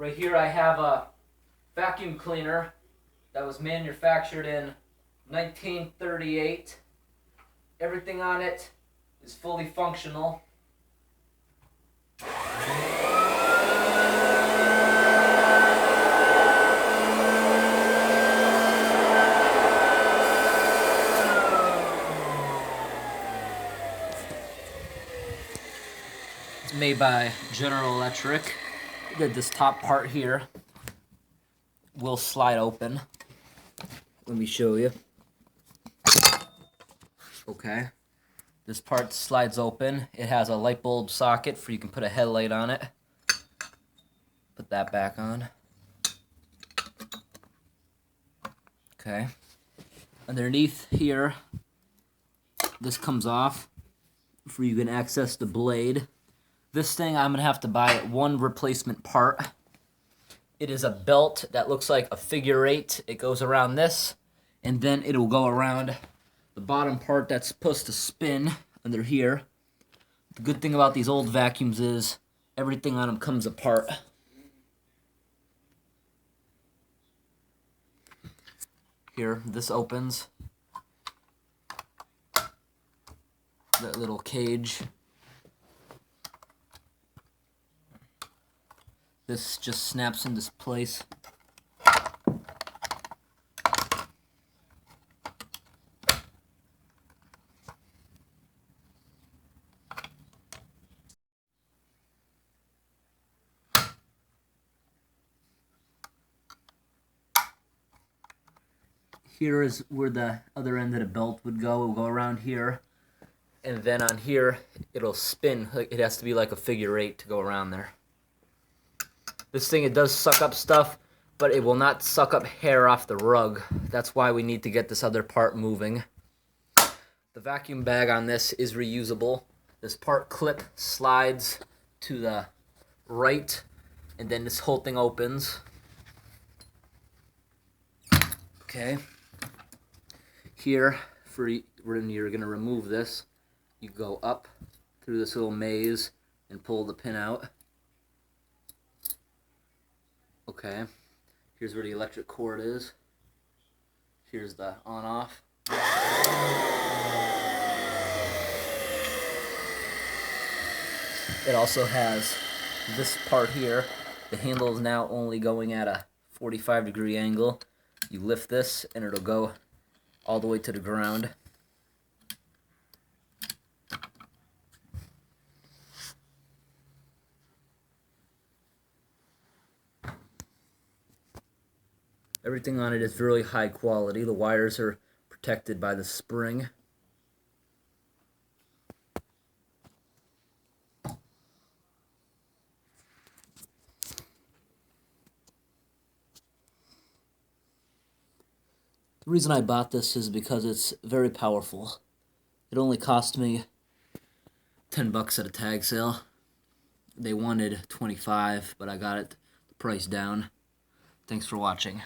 Right here I have a vacuum cleaner that was manufactured in 1938. Everything on it is fully functional. It's made by General Electric. This top part here will slide open. Let me show you. Okay. This part slides open. It has a light bulb socket for you can put a headlight on it. Put that back on. Okay. Underneath here, this comes off for you can access the blade. This thing I'm going to have to buy one replacement part. It is a belt that looks like a figure eight. It goes around this, and then it'll go around the bottom part that's supposed to spin under here. The good thing about these old vacuums is everything on them comes apart. Here, this opens. That little cage. This just snaps into place. Here is where the other end of the belt would go. It will go around here. And then on here, it'll spin. It has to be like a figure eight to go around there. This thing, it does suck up stuff, but it will not suck up hair off the rug. That's why we need to get this other part moving. The vacuum bag on this is reusable. This part clip slides to the right, and then this whole thing opens. Okay. Here, when you're going to remove this, you go up through this little maze and pull the pin out. Okay, here's where the electric cord is. Here's the on-off. It also has this part here. The handle is now only going at a 45-degree angle. You lift this and it'll go all the way to the ground. Everything on it is really high quality. The wires are protected by the spring. The reason I bought this is because it's very powerful. It only cost me $10 at a tag sale. They wanted $25, but I got it the price down. Thanks for watching.